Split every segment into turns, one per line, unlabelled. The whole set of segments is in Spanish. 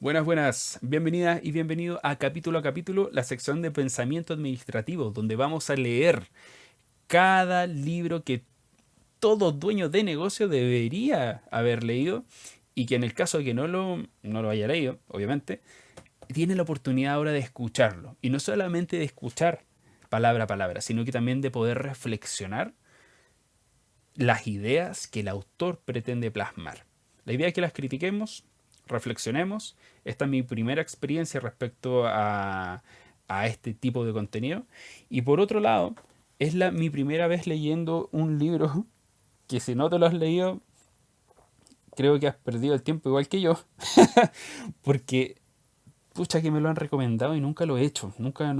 Buenas, buenas. Bienvenidas y bienvenido a capítulo, la sección de pensamiento administrativo, donde vamos a leer cada libro que todo dueño de negocio debería haber leído y que en el caso de que no lo haya leído, obviamente, tiene la oportunidad ahora de escucharlo. Y no solamente de escuchar palabra a palabra, sino que también de poder reflexionar las ideas que el autor pretende plasmar. La idea es que las critiquemos, reflexionemos. Esta es mi primera experiencia respecto a este tipo de contenido. Y por otro lado, es mi primera vez leyendo un libro que si no te lo has leído, creo que has perdido el tiempo igual que yo. Porque, pucha, que me lo han recomendado y nunca lo he hecho. Nunca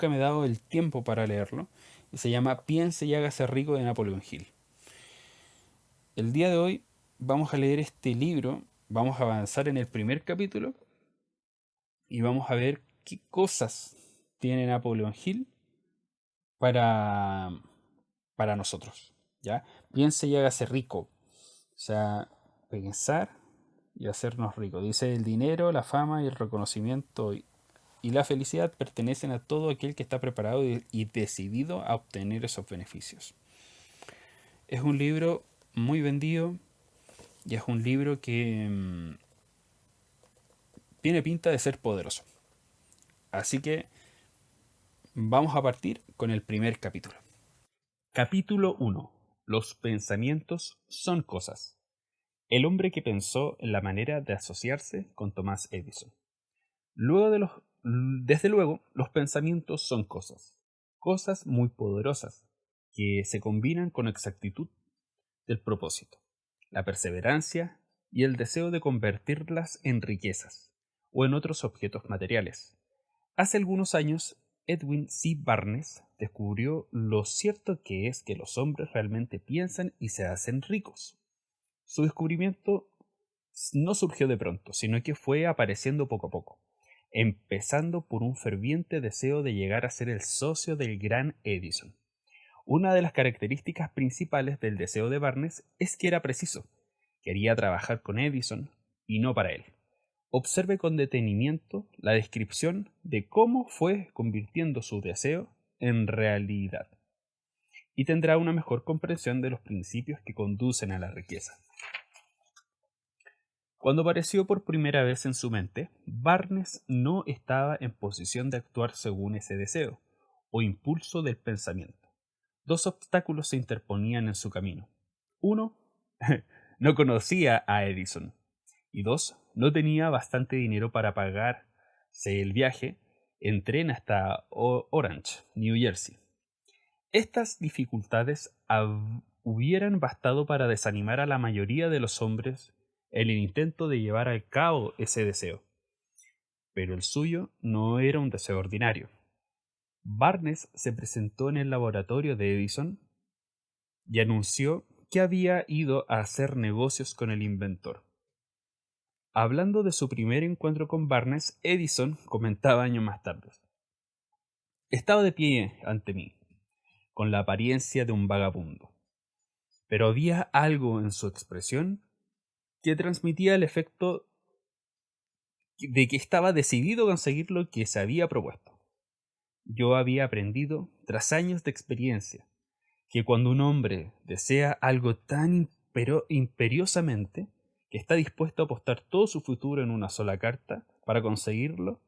me he dado el tiempo para leerlo. Y se llama Piense y hágase rico de Napoleon Hill. El día de hoy vamos a leer este libro, vamos a avanzar en el primer capítulo y vamos a ver qué cosas tiene Napoleon Hill para, para nosotros. ¿Ya? Piense y hágase rico. O sea, pensar y hacernos ricos. Dice, el dinero, la fama y el reconocimiento y la felicidad pertenecen a todo aquel que está preparado y decidido a obtener esos beneficios. Es un libro muy vendido y es un libro que tiene pinta de ser poderoso. Así que vamos a partir con el primer capítulo. Capítulo 1. Los pensamientos son cosas. El hombre que pensó en la manera de asociarse con Thomas Edison. Desde luego, los pensamientos son cosas. Cosas muy poderosas, que se combinan con exactitud del propósito, la perseverancia y el deseo de convertirlas en riquezas o en otros objetos materiales. Hace algunos años, Edwin C. Barnes descubrió lo cierto que es que los hombres realmente piensan y se hacen ricos. Su descubrimiento no surgió de pronto, sino que fue apareciendo poco a poco, empezando por un ferviente deseo de llegar a ser el socio del gran Edison. Una de las características principales del deseo de Barnes es que era preciso. Quería trabajar con Edison y no para él. Observe con detenimiento la descripción de cómo fue convirtiendo su deseo en realidad y tendrá una mejor comprensión de los principios que conducen a la riqueza. Cuando apareció por primera vez en su mente, Barnes no estaba en posición de actuar según ese deseo o impulso del pensamiento. Dos obstáculos se interponían en su camino. Uno, no conocía a Edison. Y dos, no tenía bastante dinero para pagarse el viaje en tren hasta Orange, New Jersey. Estas dificultades hubieran bastado para desanimar a la mayoría de los hombres en el intento de llevar a cabo ese deseo. Pero el suyo no era un deseo ordinario. Barnes se presentó en el laboratorio de Edison y anunció que había ido a hacer negocios con el inventor. Hablando de su primer encuentro con Barnes, Edison comentaba años más tarde: estaba de pie ante mí, con la apariencia de un vagabundo, pero había algo en su expresión que transmitía el efecto de que estaba decidido a conseguir lo que se había propuesto. Yo había aprendido, tras años de experiencia, que cuando un hombre desea algo tan imperiosamente que está dispuesto a apostar todo su futuro en una sola carta para conseguirlo,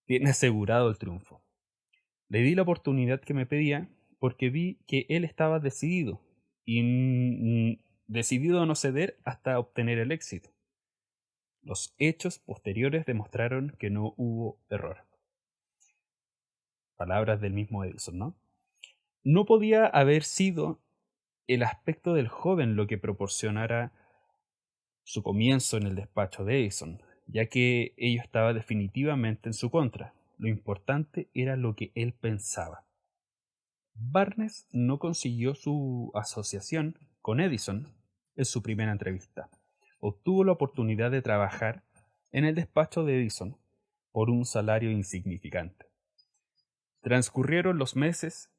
tiene asegurado el triunfo. Le di la oportunidad que me pedía porque vi que él estaba decidido y decidido a no ceder hasta obtener el éxito. Los hechos posteriores demostraron que no hubo error. Palabras del mismo Edison, ¿no? No podía haber sido el aspecto del joven lo que proporcionara su comienzo en el despacho de Edison, ya que ello estaba definitivamente en su contra. Lo importante era lo que él pensaba. Barnes no consiguió su asociación con Edison en su primera entrevista. Obtuvo la oportunidad de trabajar en el despacho de Edison por un salario insignificante. Transcurrieron los meses.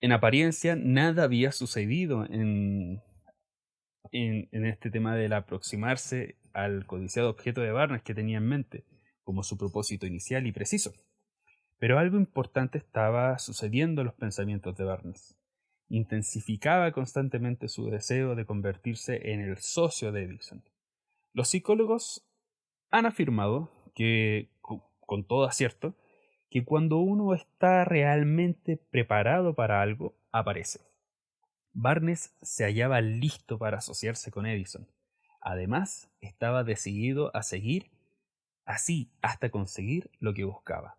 En apariencia, nada había sucedido en este tema del aproximarse al codiciado objeto de Barnes que tenía en mente, como su propósito inicial y preciso. Pero algo importante estaba sucediendo en los pensamientos de Barnes. Intensificaba constantemente su deseo de convertirse en el socio de Edison. Los psicólogos han afirmado que, con todo acierto, que cuando uno está realmente preparado para algo, aparece. Barnes se hallaba listo para asociarse con Edison. Además, estaba decidido a seguir así hasta conseguir lo que buscaba.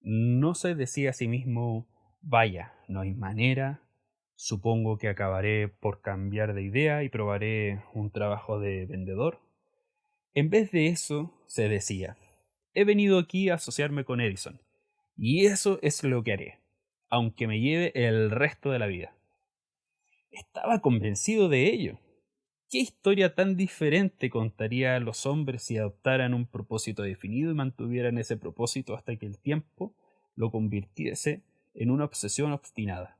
No se decía a sí mismo, vaya, no hay manera, supongo que acabaré por cambiar de idea y probaré un trabajo de vendedor. En vez de eso, se decía, he venido aquí a asociarme con Edison, y eso es lo que haré, aunque me lleve el resto de la vida. Estaba convencido de ello. ¿Qué historia tan diferente contaría a los hombres si adoptaran un propósito definido y mantuvieran ese propósito hasta que el tiempo lo convirtiese en una obsesión obstinada?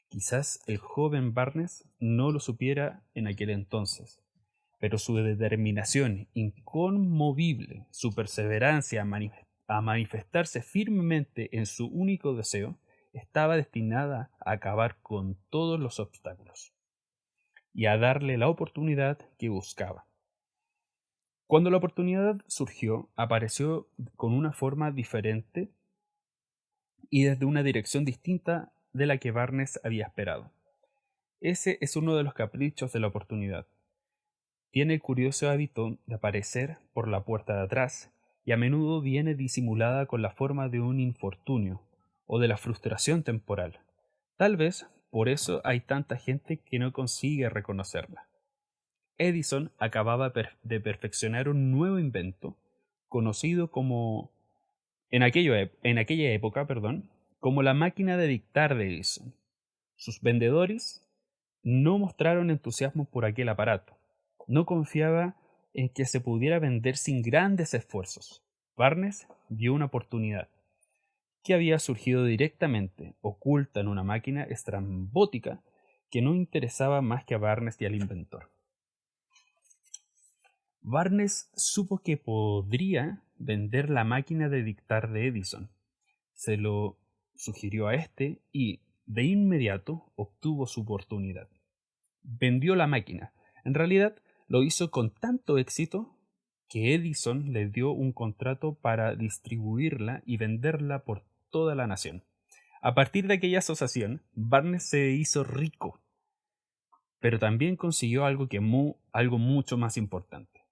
Quizás el joven Barnes no lo supiera en aquel entonces, pero su determinación inconmovible, su perseverancia a manifestarse firmemente en su único deseo, estaba destinada a acabar con todos los obstáculos y a darle la oportunidad que buscaba. Cuando la oportunidad surgió, apareció con una forma diferente y desde una dirección distinta de la que Barnes había esperado. Ese es uno de los caprichos de la oportunidad. Tiene el curioso hábito de aparecer por la puerta de atrás y a menudo viene disimulada con la forma de un infortunio o de la frustración temporal. Tal vez por eso hay tanta gente que no consigue reconocerla. Edison acababa de perfeccionar un nuevo invento, conocido como, en aquella época, como la máquina de dictar de Edison. Sus vendedores no mostraron entusiasmo por aquel aparato. No confiaba en que se pudiera vender sin grandes esfuerzos. Barnes vio una oportunidad que había surgido directamente, oculta en una máquina estrambótica que no interesaba más que a Barnes y al inventor. Barnes supo que podría vender la máquina de dictar de Edison. Se lo sugirió a este y, de inmediato, obtuvo su oportunidad. Vendió la máquina. En realidad, lo hizo con tanto éxito que Edison le dio un contrato para distribuirla y venderla por toda la nación. A partir de aquella asociación, Barnes se hizo rico, pero también consiguió algo mucho más importante.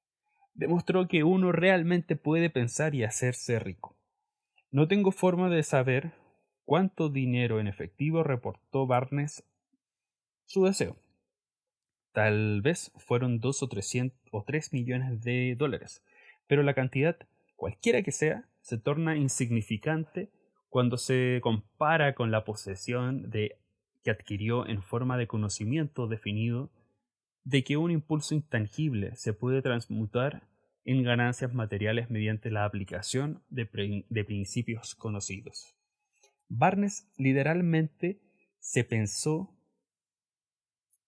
Demostró que uno realmente puede pensar y hacerse rico. No tengo forma de saber cuánto dinero en efectivo reportó Barnes su deseo. Tal vez fueron 2 o 3 millones de dólares, pero la cantidad, cualquiera que sea, se torna insignificante cuando se compara con la posesión que adquirió en forma de conocimiento definido de que un impulso intangible se puede transmutar en ganancias materiales mediante la aplicación de principios conocidos. Barnes literalmente se pensó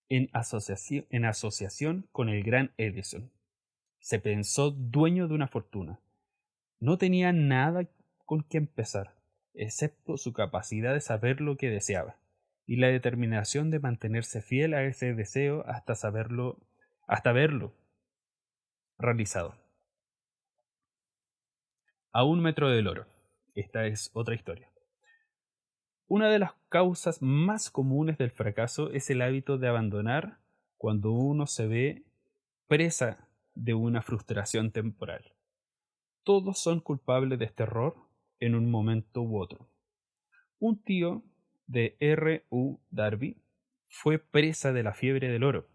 en asociación con el gran Edison. Se pensó dueño de una fortuna. No tenía nada con que empezar, excepto su capacidad de saber lo que deseaba y la determinación de mantenerse fiel a ese deseo hasta verlo realizado. A 1 metro del oro. Esta es otra historia. Una de las causas más comunes del fracaso es el hábito de abandonar cuando uno se ve presa de una frustración temporal. Todos son culpables de este error en un momento u otro. Un tío de R. U. Darby fue presa de la fiebre del oro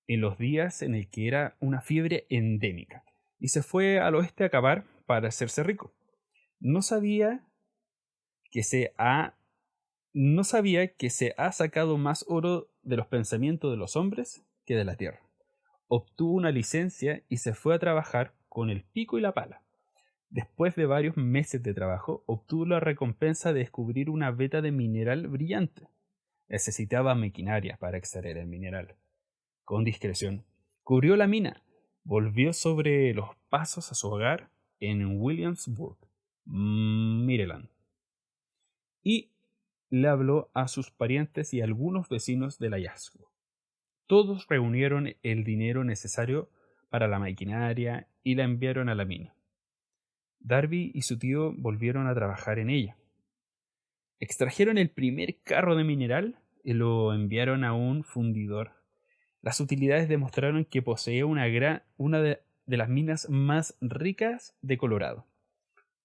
en los días en el que era una fiebre endémica y se fue al oeste a cavar para hacerse rico. No sabía que no sabía que se ha sacado más oro de los pensamientos de los hombres que de la tierra. Obtuvo una licencia y se fue a trabajar con el pico y la pala. Después de varios meses de trabajo, obtuvo la recompensa de descubrir una veta de mineral brillante. Necesitaba maquinaria para extraer el mineral. Con discreción, cubrió la mina volvió sobre los pasos a su hogar en Williamsburg, Maryland, y le habló a sus parientes y algunos vecinos del hallazgo. Todos reunieron el dinero necesario para la maquinaria y la enviaron a la mina. Darby y su tío volvieron a trabajar en ella. Extrajeron el primer carro de mineral y lo enviaron a un fundidor. Las utilidades demostraron que poseía una de las minas más ricas de Colorado.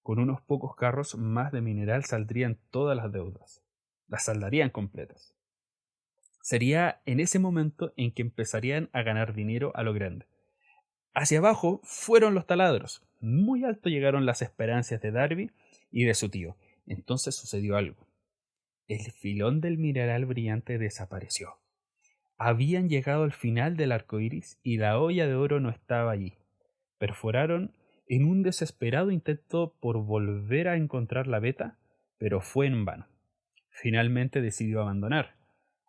Con unos pocos carros más de mineral saldrían todas las deudas. Las saldarían completas. Sería en ese momento en que empezarían a ganar dinero a lo grande. Hacia abajo fueron los taladros. Muy alto llegaron las esperanzas de Darby y de su tío. Entonces sucedió algo. El filón del mineral brillante desapareció. Habían llegado al final del arco iris y la olla de oro no estaba allí. Perforaron en un desesperado intento por volver a encontrar la veta, pero fue en vano. Finalmente decidió abandonar.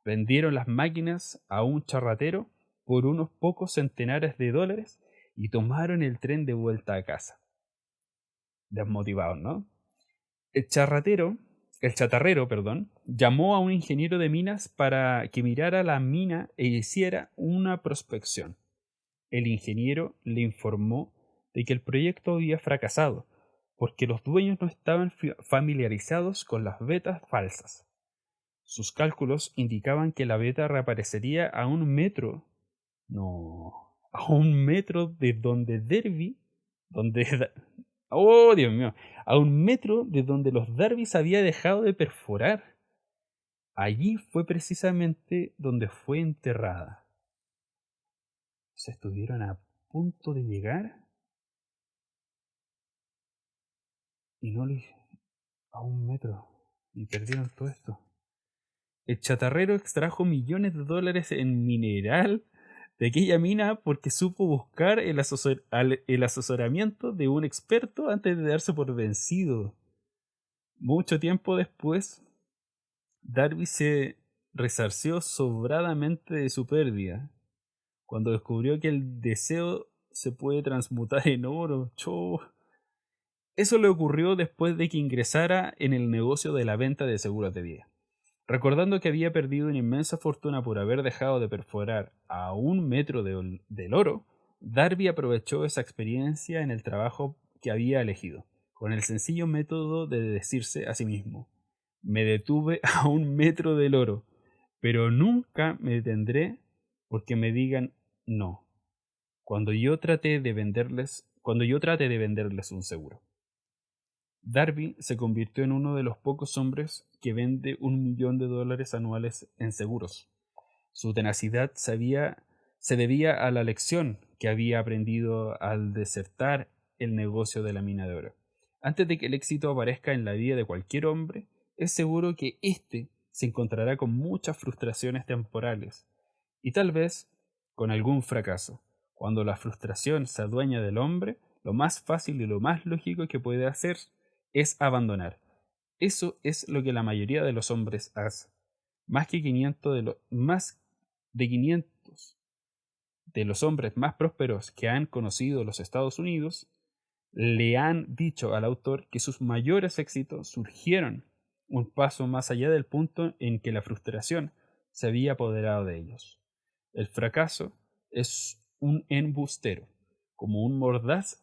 Vendieron las máquinas a un charratero por unos pocos centenares de dólares y tomaron el tren de vuelta a casa. Desmotivados, ¿no? El charratero, el chatarrero, perdón, llamó a un ingeniero de minas para que mirara la mina e hiciera una prospección. El ingeniero le informó de que el proyecto había fracasado porque los dueños no estaban familiarizados con las vetas falsas. Sus cálculos indicaban que la veta reaparecería a un metro, no, a un metro de donde Derby, oh Dios mío, a un metro de donde los Darbys había dejado de perforar. Allí fue precisamente donde fue enterrada. Se estuvieron a punto de llegar y no le a un metro y perdieron todo esto. El chatarrero extrajo millones de dólares en mineral de aquella mina porque supo buscar el asesoramiento de un experto antes de darse por vencido. Mucho tiempo después, Darby se resarció sobradamente de su pérdida cuando descubrió que el deseo se puede transmutar en oro. ¡Cho! Eso le ocurrió después de que ingresara en el negocio de la venta de seguros de vida. Recordando que había perdido una inmensa fortuna por haber dejado de perforar a un metro del oro, Darby aprovechó esa experiencia en el trabajo que había elegido, con el sencillo método de decirse a sí mismo: me detuve a un metro del oro, pero nunca me detendré porque me digan no, cuando yo trate de venderles un seguro. Darby se convirtió en uno de los pocos hombres que vende $1 millón anuales en seguros. Su tenacidad se debía a la lección que había aprendido al desertar el negocio de la mina de oro. Antes de que el éxito aparezca en la vida de cualquier hombre, es seguro que éste se encontrará con muchas frustraciones temporales y tal vez con algún fracaso. Cuando la frustración se adueña del hombre, lo más fácil y lo más lógico que puede hacer es abandonar. Eso es lo que la mayoría de los hombres hace. Más de 500 de los hombres más prósperos que han conocido los Estados Unidos le han dicho al autor que sus mayores éxitos surgieron un paso más allá del punto en que la frustración se había apoderado de ellos. El fracaso es un embustero, como un mordaz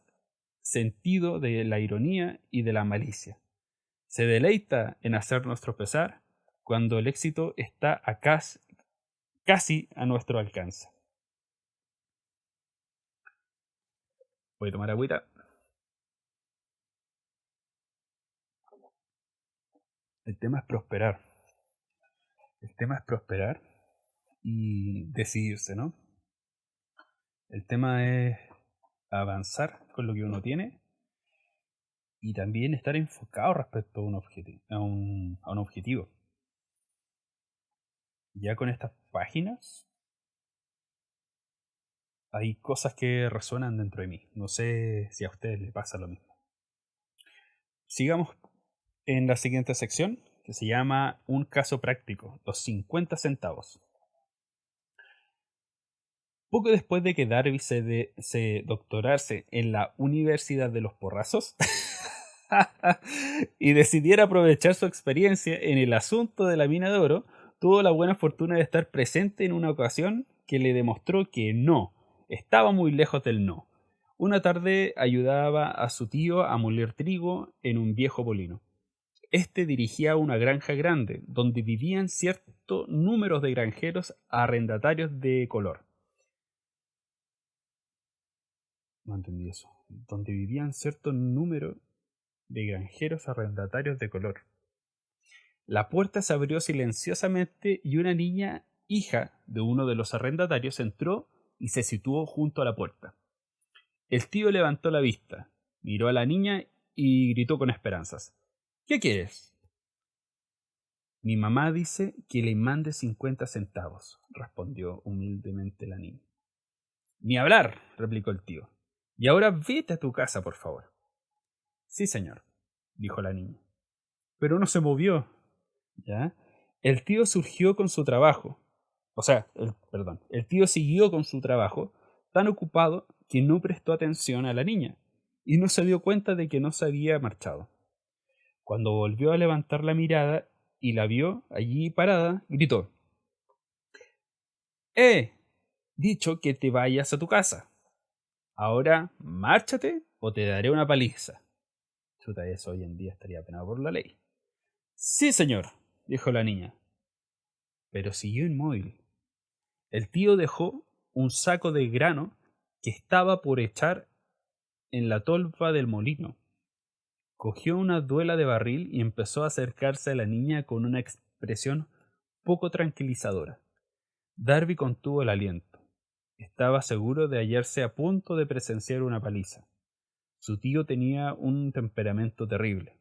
sentido de la ironía y de la malicia. Se deleita en hacernos tropezar cuando el éxito está casi a nuestro alcance. Voy a tomar agüita. El tema es prosperar. El tema es prosperar y decidirse, ¿no? El tema es avanzar con lo que uno tiene y también estar enfocado respecto a un objetivo. Ya con estas páginas hay cosas que resuenan dentro de mí. No sé si a ustedes les pasa lo mismo. Sigamos en la siguiente sección, que se llama Un caso práctico, los 50 centavos. Poco después de que Darby se doctorase en la Universidad de los Porrazos y decidiera aprovechar su experiencia en el asunto de la mina de oro, tuvo la buena fortuna de estar presente en una ocasión que le demostró que no, estaba muy lejos del no. Una tarde ayudaba a su tío a moler trigo en un viejo molino. Este dirigía una granja grande, donde vivían cierto número de granjeros arrendatarios de color. No entendí eso. Donde vivían cierto número de granjeros arrendatarios de color. La puerta se abrió silenciosamente y una niña, hija de uno de los arrendatarios, entró y se situó junto a la puerta. El tío levantó la vista, miró a la niña y gritó con esperanzas. ¿Qué quieres? Mi mamá dice que le mande 50 centavos, respondió humildemente la niña. Ni hablar, replicó el tío. Y ahora vete a tu casa, por favor. Sí, señor, dijo la niña. Pero no se movió. ¿Ya? El tío surgió con su trabajo. El tío siguió con su trabajo, tan ocupado que no prestó atención a la niña y no se dio cuenta de que no se había marchado. Cuando volvió a levantar la mirada y la vio allí parada, gritó: He dicho que te vayas a tu casa. Ahora márchate o te daré una paliza. Chuta, eso hoy en día estaría penado por la ley. Sí, señor, dijo la niña, pero siguió inmóvil. El tío dejó un saco de grano que estaba por echar en la tolva del molino. Cogió una duela de barril y empezó a acercarse a la niña con una expresión poco tranquilizadora. Darby contuvo el aliento. Estaba seguro de hallarse a punto de presenciar una paliza. Su tío tenía un temperamento terrible.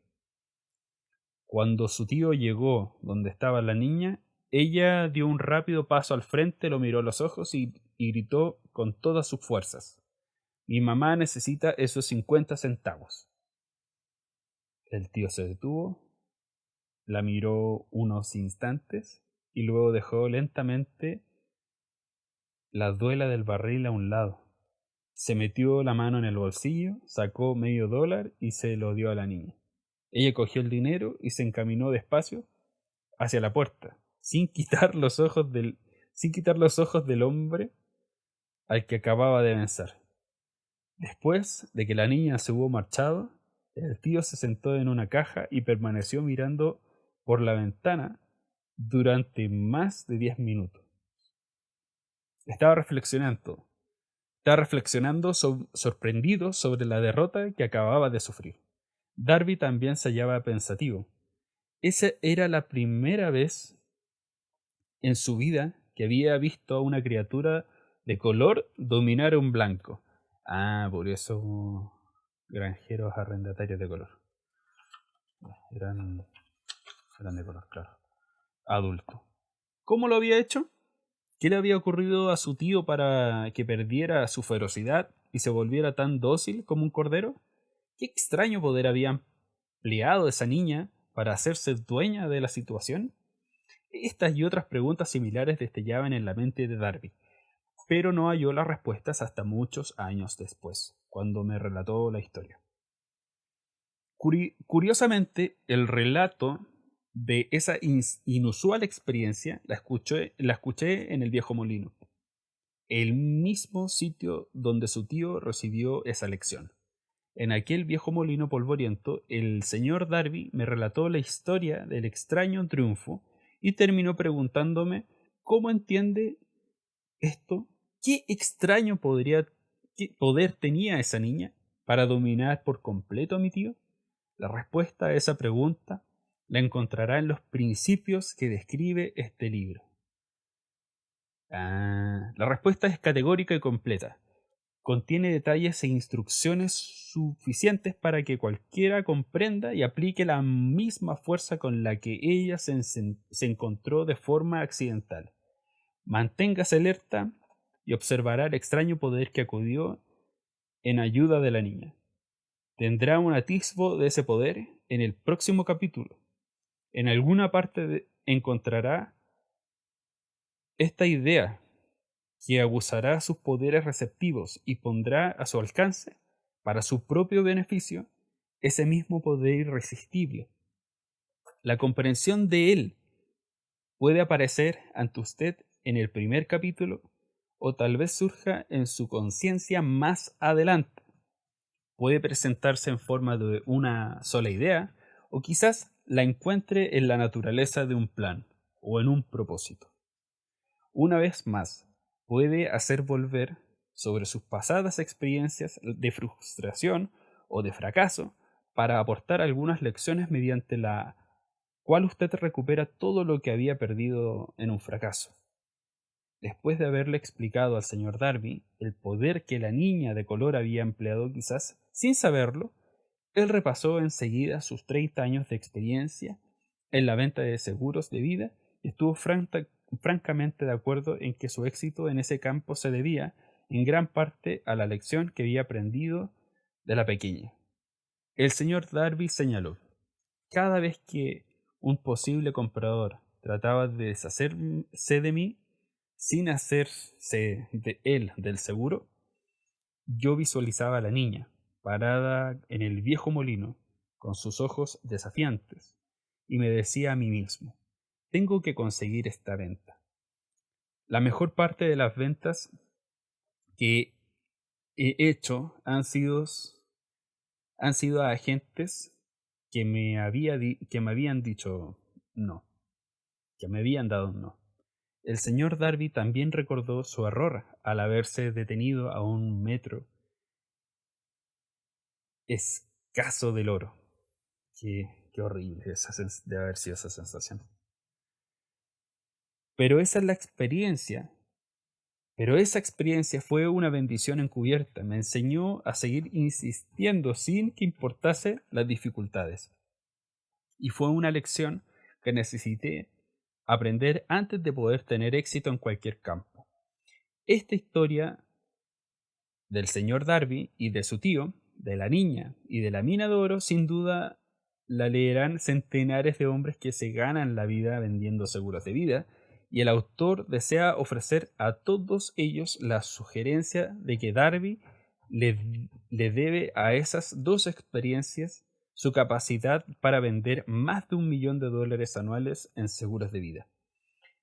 Cuando su tío llegó donde estaba la niña, ella dio un rápido paso al frente, lo miró a los ojos y gritó con todas sus fuerzas: Mi mamá necesita esos 50 centavos. El tío se detuvo, la miró unos instantes y luego dejó lentamente la duela del barril a un lado. Se metió la mano en el bolsillo, sacó $10 y se lo dio a la niña. Ella cogió el dinero y se encaminó despacio hacia la puerta, sin quitar los ojos del hombre al que acababa de vencer. Después de que la niña se hubo marchado, el tío se sentó en una caja y permaneció mirando por la ventana durante más de 10 minutos. Estaba reflexionando, sorprendido sobre la derrota que acababa de sufrir. Darby también se hallaba pensativo. Esa era la primera vez en su vida que había visto a una criatura de color dominar a un blanco. Ah, por eso granjeros arrendatarios de color. Eran, eran de color, claro. Adulto. ¿Cómo lo había hecho? ¿Qué le había ocurrido a su tío para que perdiera su ferocidad y se volviera tan dócil como un cordero? ¿Qué extraño poder había empleado esa niña para hacerse dueña de la situación? Estas y otras preguntas similares destellaban en la mente de Darby, pero no halló las respuestas hasta muchos años después, cuando me relató la historia. Curiosamente, el relato de esa inusual experiencia la escuché en el viejo molino, el mismo sitio donde su tío recibió esa lección. En aquel viejo molino polvoriento, el señor Darby me relató la historia del extraño triunfo y terminó preguntándome cómo entiende esto, qué extraño qué poder tenía esa niña para dominar por completo a mi tío. La respuesta a esa pregunta la encontrará en los principios que describe este libro. La respuesta es categórica y completa. Contiene detalles e instrucciones suficientes para que cualquiera comprenda y aplique la misma fuerza con la que ella se encontró de forma accidental. Manténgase alerta y observará el extraño poder que acudió en ayuda de la niña. Tendrá un atisbo de ese poder en el próximo capítulo. En alguna parte encontrará esta idea que abusará sus poderes receptivos y pondrá a su alcance, para su propio beneficio, ese mismo poder irresistible. La comprensión de él puede aparecer ante usted en el primer capítulo o tal vez surja en su conciencia más adelante. Puede presentarse en forma de una sola idea o quizás la encuentre en la naturaleza de un plan o en un propósito. Una vez más, puede hacer volver sobre sus pasadas experiencias de frustración o de fracaso para aportar algunas lecciones mediante la cual usted recupera todo lo que había perdido en un fracaso. Después de haberle explicado al señor Darby el poder que la niña de color había empleado quizás sin saberlo, él repasó enseguida sus 30 años de experiencia en la venta de seguros de vida y estuvo francamente de acuerdo en que su éxito en ese campo se debía en gran parte a la lección que había aprendido de la pequeña. El señor Darby señaló: cada vez que un posible comprador trataba de deshacerse de mí sin hacerse de él del seguro, yo visualizaba a la niña, parada en el viejo molino, con sus ojos desafiantes, y me decía a mí mismo: tengo que conseguir esta venta. La mejor parte de las ventas que he hecho han sido a agentes que me habían dicho no, que me habían dado un no. El señor Darby también recordó su error al haberse detenido a un metro escaso del oro. Qué horrible de haber sido esa sensación. Pero esa es la experiencia. Pero esa experiencia fue una bendición encubierta. Me enseñó a seguir insistiendo sin que importase las dificultades. Y fue una lección que necesité aprender antes de poder tener éxito en cualquier campo. Esta historia del señor Darby y de su tío, de la niña y de la mina de oro, sin duda la leerán centenares de hombres que se ganan la vida vendiendo seguros de vida, y el autor desea ofrecer a todos ellos la sugerencia de que Darby le debe a esas dos experiencias su capacidad para vender más de $1.000.000 anuales en seguros de vida.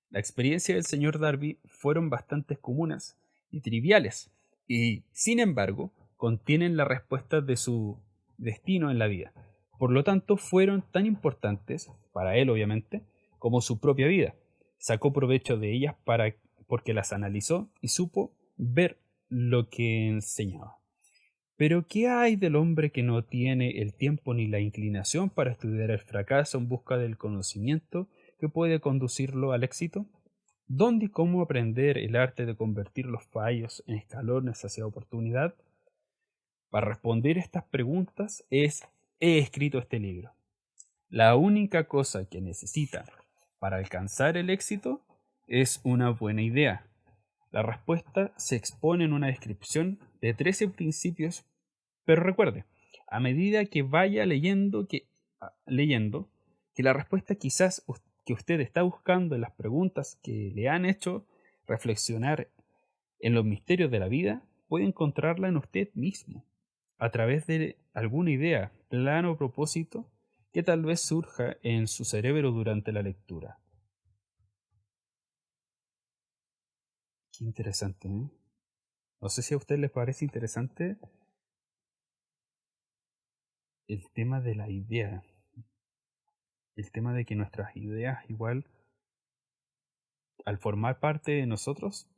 La experiencia del señor Darby fueron bastante comunes y triviales, y, sin embargo, contienen la respuesta de su destino en la vida. Por lo tanto, fueron tan importantes, para él obviamente, como su propia vida. Sacó provecho de ellas porque las analizó y supo ver lo que enseñaba. Pero ¿qué hay del hombre que no tiene el tiempo ni la inclinación para estudiar el fracaso en busca del conocimiento que puede conducirlo al éxito? ¿Dónde y cómo aprender el arte de convertir los fallos en escalones hacia oportunidad? Para responder estas preguntas he escrito este libro. La única cosa que necesita para alcanzar el éxito es una buena idea. La respuesta se expone en una descripción de 13 principios, pero recuerde, a medida que vaya leyendo que la respuesta quizás que usted está buscando en las preguntas que le han hecho reflexionar en los misterios de la vida, puede encontrarla en usted mismo, a través de alguna idea, plan o propósito que tal vez surja en su cerebro durante la lectura. Qué interesante, ¿eh? No sé si a usted les parece interesante el tema de la idea, el tema de que nuestras ideas igual, al formar parte de nosotros,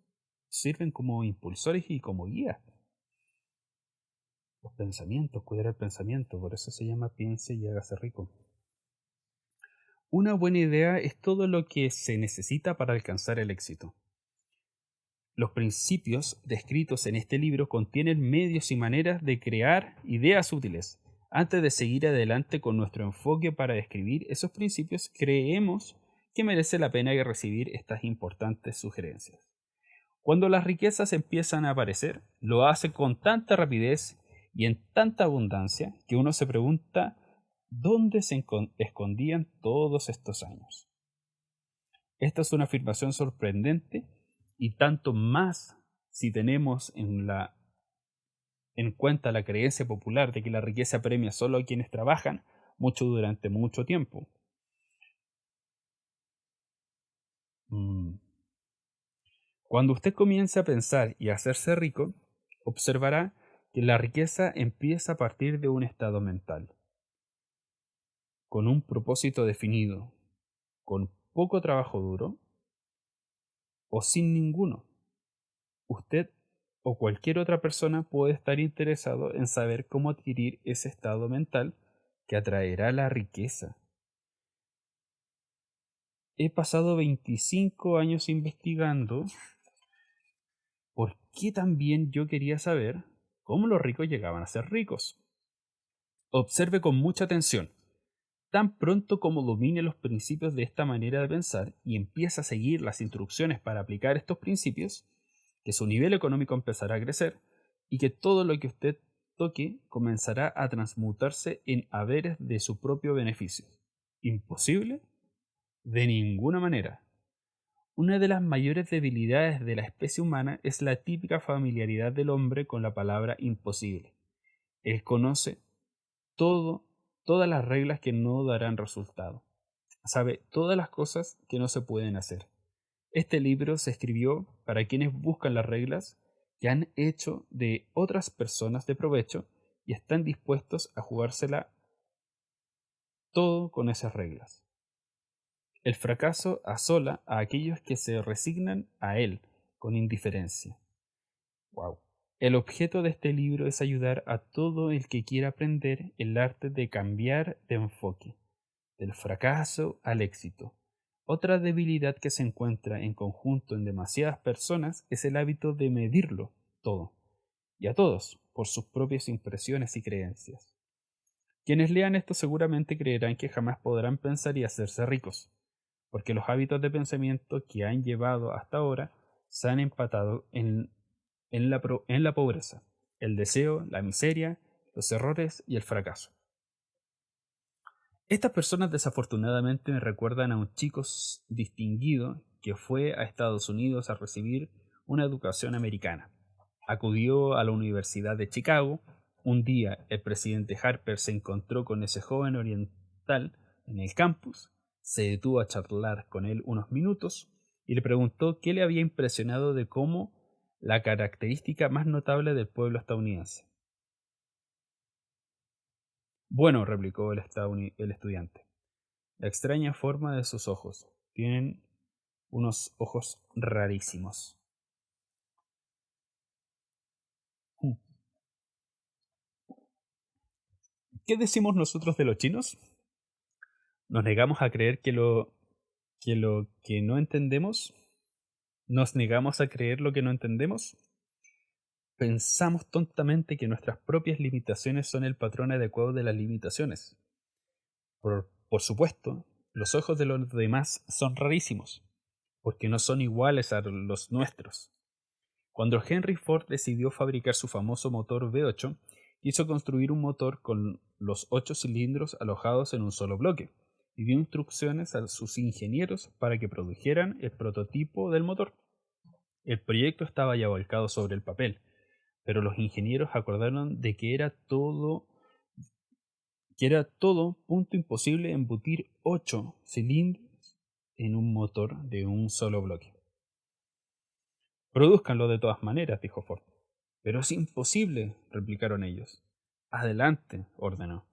sirven como impulsores y como guías. Los pensamientos, cuidar el pensamiento, por eso se llama piense y hágase rico. Una buena idea es todo lo que se necesita para alcanzar el éxito. Los principios descritos en este libro contienen medios y maneras de crear ideas útiles. Antes de seguir adelante con nuestro enfoque para describir esos principios, creemos que merece la pena recibir estas importantes sugerencias. Cuando las riquezas empiezan a aparecer, lo hace con tanta rapidez y en tanta abundancia que uno se pregunta dónde se escondían todos estos años. Esta es una afirmación sorprendente Y tanto más si tenemos en cuenta la creencia popular de que la riqueza premia solo a quienes trabajan mucho durante mucho tiempo. Mm. Cuando usted comience a pensar y a hacerse rico, observará que la riqueza empieza a partir de un estado mental, con un propósito definido, con poco trabajo duro o sin ninguno. Usted o cualquier otra persona puede estar interesado en saber cómo adquirir ese estado mental que atraerá la riqueza. He pasado 25 años investigando porque también yo quería saber cómo los ricos llegaban a ser ricos. Observe con mucha atención. Tan pronto como domine los principios de esta manera de pensar y empieza a seguir las instrucciones para aplicar estos principios, que su nivel económico empezará a crecer y que todo lo que usted toque comenzará a transmutarse en haberes de su propio beneficio. ¿Imposible? De ninguna manera. Una de las mayores debilidades de la especie humana es la típica familiaridad del hombre con la palabra imposible. Él conoce todo, todas las reglas que no darán resultado. Sabe todas las cosas que no se pueden hacer. Este libro se escribió para quienes buscan las reglas que han hecho de otras personas de provecho y están dispuestos a jugársela todo con esas reglas. El fracaso asola a aquellos que se resignan a él con indiferencia. Wow. El objeto de este libro es ayudar a todo el que quiera aprender el arte de cambiar de enfoque, del fracaso al éxito. Otra debilidad que se encuentra en conjunto en demasiadas personas es el hábito de medirlo todo, y a todos, por sus propias impresiones y creencias. Quienes lean esto seguramente creerán que jamás podrán pensar y hacerse ricos, porque los hábitos de pensamiento que han llevado hasta ahora se han empatado en la pobreza, el deseo, la miseria, los errores y el fracaso. Estas personas desafortunadamente me recuerdan a un chico distinguido que fue a Estados Unidos a recibir una educación americana. Acudió a la Universidad de Chicago. Un día el presidente Harper se encontró con ese joven oriental en el campus, se detuvo a charlar con él unos minutos y le preguntó qué le había impresionado de cómo la característica más notable del pueblo estadounidense. Bueno, replicó el estudiante, la extraña forma de sus ojos. Tienen unos ojos rarísimos. ¿Qué decimos nosotros de los chinos? Nos negamos a creer lo que no entendemos. Nos negamos a creer lo que no entendemos. Pensamos tontamente que nuestras propias limitaciones son el patrón adecuado de las limitaciones. Por supuesto, los ojos de los demás son rarísimos, porque no son iguales a los nuestros. Cuando Henry Ford decidió fabricar su famoso motor V8, quiso construir un motor con los 8 cilindros alojados en un solo bloque, y dio instrucciones a sus ingenieros para que produjeran el prototipo del motor. El proyecto estaba ya volcado sobre el papel, pero los ingenieros acordaron de que era todo punto imposible embutir 8 cilindros en un motor de un solo bloque. Produzcanlo de todas maneras, dijo Ford. Pero es imposible, replicaron ellos. Adelante, ordenó.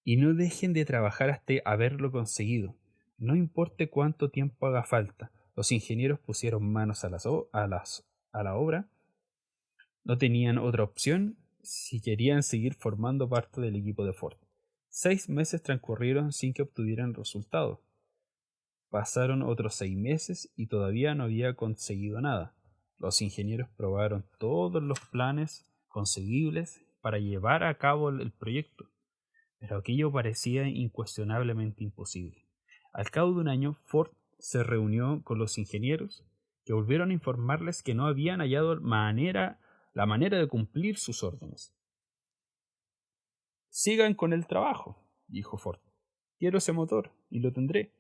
Y no dejen de trabajar hasta haberlo conseguido. No importe cuánto tiempo haga falta. Los ingenieros pusieron manos a la obra. No tenían otra opción si querían seguir formando parte del equipo de Ford. 6 meses transcurrieron sin que obtuvieran resultado. Pasaron otros 6 meses y todavía no había conseguido nada. Los ingenieros probaron todos los planes concebibles para llevar a cabo el proyecto, pero aquello parecía incuestionablemente imposible. Al cabo de un año, Ford se reunió con los ingenieros, que volvieron a informarles que no habían hallado la manera de cumplir sus órdenes. Sigan con el trabajo, dijo Ford. Quiero ese motor y lo tendré.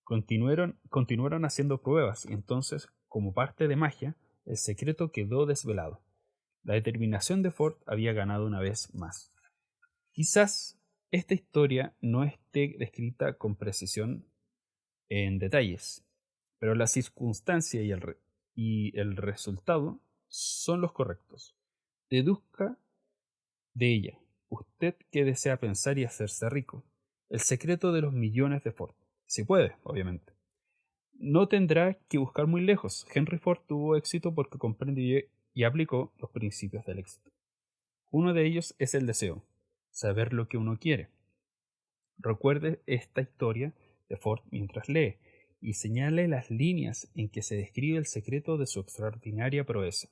Continuaron haciendo pruebas y entonces, como parte de magia, el secreto quedó desvelado. La determinación de Ford había ganado una vez más. Quizás esta historia no esté descrita con precisión en detalles, pero la circunstancia y el resultado son los correctos. Deduzca de ella, usted que desea pensar y hacerse rico, el secreto de los millones de Ford. Si puede, obviamente. No tendrá que buscar muy lejos. Henry Ford tuvo éxito porque comprendió y aplicó los principios del éxito. Uno de ellos es el deseo, saber lo que uno quiere. Recuerde esta historia de Ford mientras lee y señale las líneas en que se describe el secreto de su extraordinaria proeza.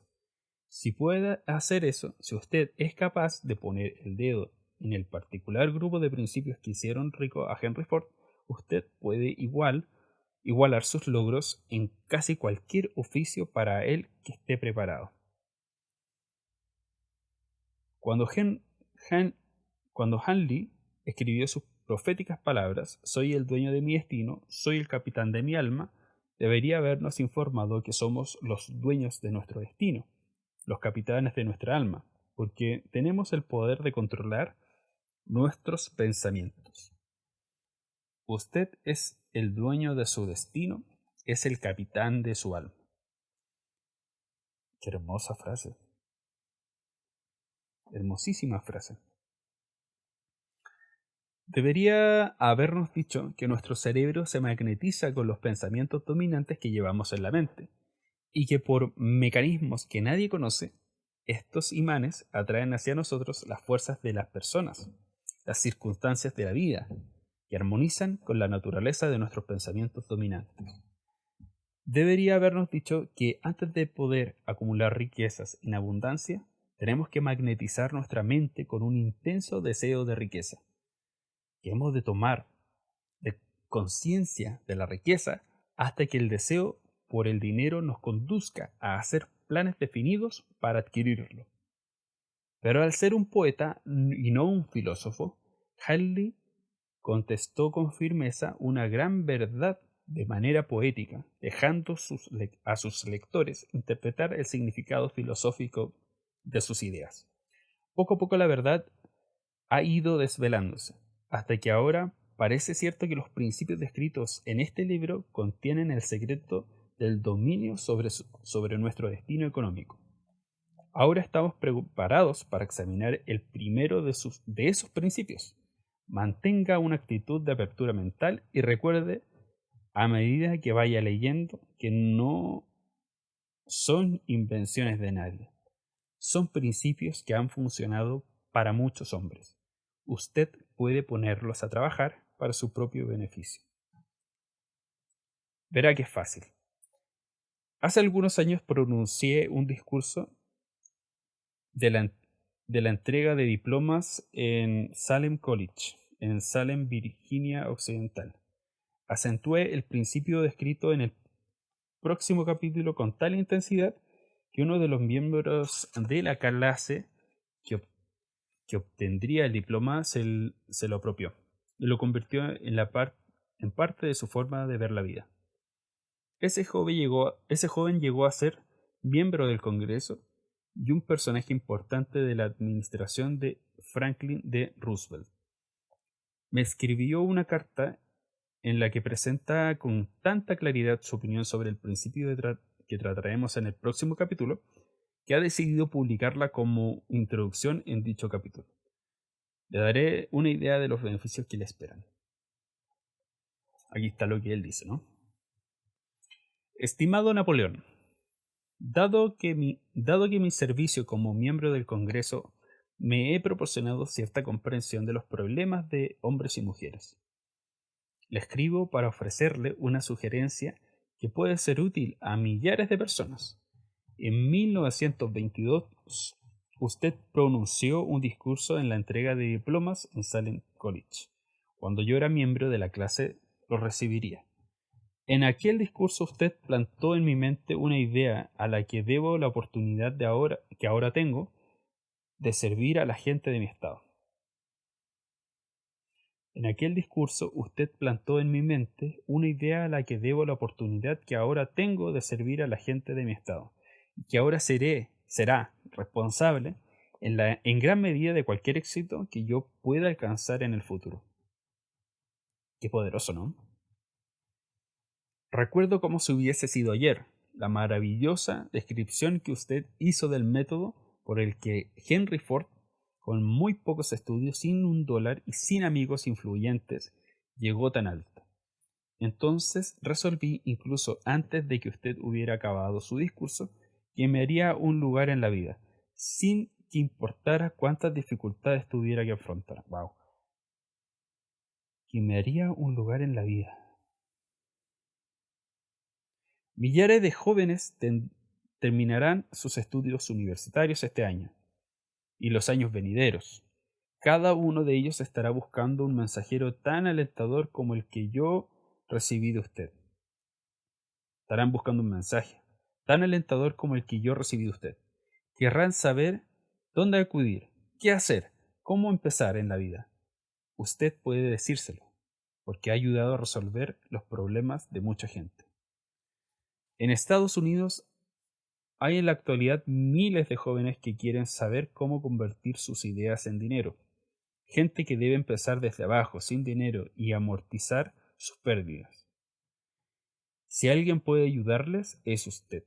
Si puede hacer eso, si usted es capaz de poner el dedo en el particular grupo de principios que hicieron rico a Henry Ford, usted puede igualar sus logros en casi cualquier oficio para él que esté preparado. Cuando Hanley escribió sus proféticas palabras, soy el dueño de mi destino, soy el capitán de mi alma, debería habernos informado que somos los dueños de nuestro destino, los capitanes de nuestra alma, porque tenemos el poder de controlar nuestros pensamientos. Usted es el dueño de su destino, es el capitán de su alma. Qué hermosa frase. Hermosísima frase. Debería habernos dicho que nuestro cerebro se magnetiza con los pensamientos dominantes que llevamos en la mente, y que por mecanismos que nadie conoce, estos imanes atraen hacia nosotros las fuerzas de las personas, las circunstancias de la vida, que armonizan con la naturaleza de nuestros pensamientos dominantes. Debería habernos dicho que antes de poder acumular riquezas en abundancia, tenemos que magnetizar nuestra mente con un intenso deseo de riqueza, que hemos de tomar de conciencia de la riqueza hasta que el deseo por el dinero nos conduzca a hacer planes definidos para adquirirlo. Pero al ser un poeta y no un filósofo, Hanley contestó con firmeza una gran verdad de manera poética, dejando a sus lectores interpretar el significado filosófico de sus ideas. Poco a poco la verdad ha ido desvelándose, hasta que ahora parece cierto que los principios descritos en este libro contienen el secreto del dominio sobre nuestro destino económico. Ahora estamos preparados para examinar el primero de esos principios. Mantenga una actitud de apertura mental y recuerde, a medida que vaya leyendo, que no son invenciones de nadie. Son principios que han funcionado para muchos hombres. Usted puede ponerlos a trabajar para su propio beneficio. Verá que es fácil. Hace algunos años pronuncié un discurso de la entrega de diplomas en Salem College, en Salem, Virginia Occidental. Acentué el principio descrito en el próximo capítulo con tal intensidad que uno de los miembros de la clase que obtendría el diploma se lo apropió y lo convirtió en parte de su forma de ver la vida. Ese joven llegó a ser miembro del Congreso y un personaje importante de la administración de Franklin D. Roosevelt. Me escribió una carta en la que presenta con tanta claridad su opinión sobre el principio que trataremos en el próximo capítulo, que ha decidido publicarla como introducción en dicho capítulo. Le daré una idea de los beneficios que le esperan. Aquí está lo que él dice, ¿no? Estimado Napoleón, dado que mi servicio como miembro del Congreso me he proporcionado cierta comprensión de los problemas de hombres y mujeres, le escribo para ofrecerle una sugerencia que puede ser útil a millares de personas. En 1922, usted pronunció un discurso en la entrega de diplomas en Salem College. Cuando yo era miembro de la clase, lo recibiría. En aquel discurso usted plantó en mi mente una idea a la que debo la oportunidad que ahora tengo de servir a la gente de mi estado. En aquel discurso usted plantó en mi mente una idea a la que debo la oportunidad que ahora tengo de servir a la gente de mi estado, y que ahora será responsable en gran medida de cualquier éxito que yo pueda alcanzar en el futuro. Qué poderoso, ¿no? Recuerdo como si hubiese sido ayer la maravillosa descripción que usted hizo del método por el que Henry Ford, con muy pocos estudios, sin $1 y sin amigos influyentes, llegó tan alto. Entonces resolví, incluso antes de que usted hubiera acabado su discurso, que me haría un lugar en la vida, sin que importara cuántas dificultades tuviera que afrontar. Wow. Que me haría un lugar en la vida. Millares de jóvenes terminarán sus estudios universitarios este año y los años venideros. Cada uno de ellos estará buscando un mensajero tan alentador como el que yo recibí de usted. Estarán buscando un mensaje tan alentador como el que yo recibí de usted. Querrán saber dónde acudir, qué hacer, cómo empezar en la vida. Usted puede decírselo, porque ha ayudado a resolver los problemas de mucha gente. En Estados Unidos hay en la actualidad miles de jóvenes que quieren saber cómo convertir sus ideas en dinero. Gente que debe empezar desde abajo, sin dinero, y amortizar sus pérdidas. Si alguien puede ayudarles, es usted.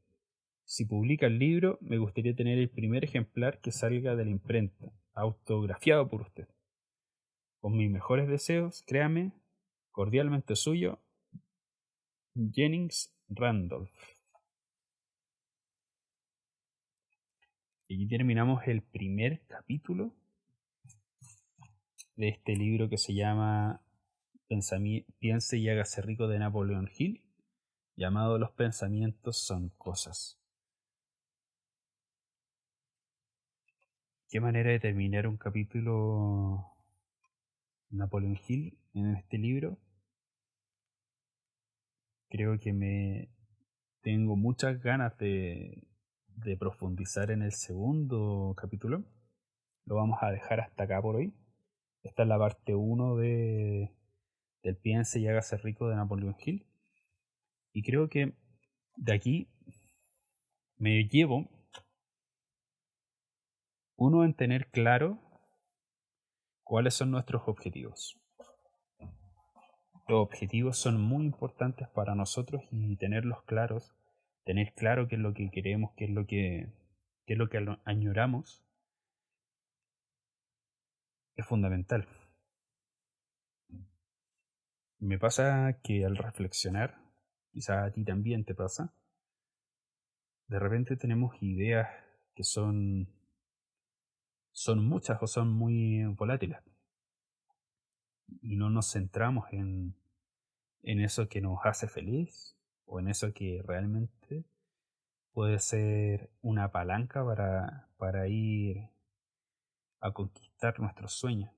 Si publica el libro, me gustaría tener el primer ejemplar que salga de la imprenta, autografiado por usted. Con mis mejores deseos, créame, cordialmente suyo, Jennings Randolph. Y aquí terminamos el primer capítulo de este libro que se llama Piense y hágase rico, de Napoleon Hill, llamado Los pensamientos son cosas. Qué manera de terminar un capítulo Napoleon Hill en este libro. Creo que me tengo muchas ganas de profundizar en el segundo capítulo. Lo vamos a dejar hasta acá por hoy. Esta es la parte 1 del Piense y hágase rico de Napoleon Hill. Y creo que de aquí me llevo uno en tener claro cuáles son nuestros objetivos. Los objetivos son muy importantes para nosotros y tenerlos claros, tener claro qué es lo que queremos, qué es lo que añoramos, es fundamental. Me pasa que al reflexionar, quizá a ti también te pasa, de repente tenemos ideas que son muchas o son muy volátiles y no nos centramos en eso que nos hace feliz o en eso que realmente puede ser una palanca para ir a conquistar nuestros sueños.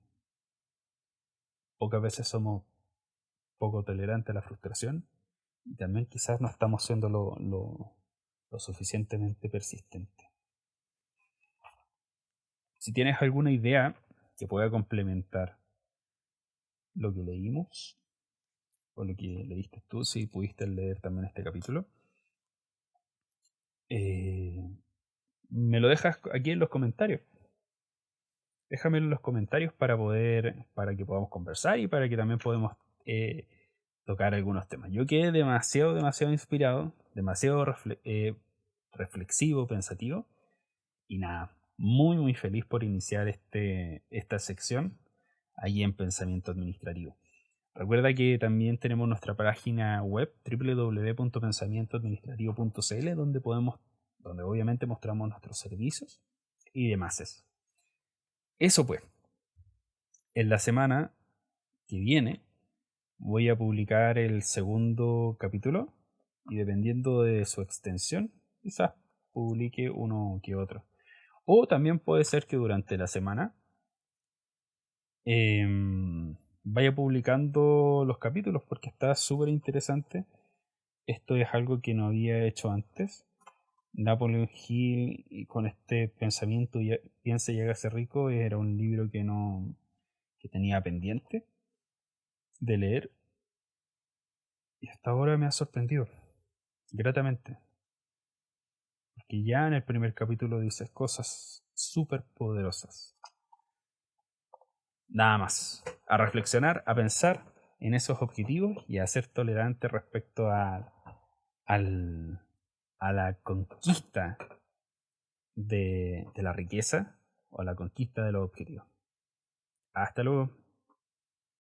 Pocas veces somos poco tolerantes a la frustración y también quizás no estamos siendo lo suficientemente persistentes. Si tienes alguna idea que pueda complementar lo que leímos o lo que leíste tú, si pudiste leer también este capítulo, me lo dejas aquí en los comentarios. Déjamelo en los comentarios para que podamos conversar y para que también podamos tocar algunos temas. Yo quedé demasiado inspirado, demasiado reflexivo, pensativo, y nada, muy feliz por iniciar esta sección allí en Pensamiento Administrativo. Recuerda que también tenemos nuestra página web www.pensamientoadministrativo.cl donde obviamente mostramos nuestros servicios y demás. Eso pues, en la semana que viene voy a publicar el segundo capítulo y dependiendo de su extensión, quizás publique uno que otro. O también puede ser que durante la semana vaya publicando los capítulos porque está súper interesante. Esto es algo que no había hecho antes. Napoleon Hill, y con este pensamiento Piensa y hágase rico, era un libro que tenía pendiente de leer y hasta ahora me ha sorprendido gratamente. Porque ya en el primer capítulo dices cosas súper poderosas. Nada más. A reflexionar, a pensar en esos objetivos y a ser tolerante respecto al- a la conquista de la riqueza o a la conquista de los objetivos. Hasta luego.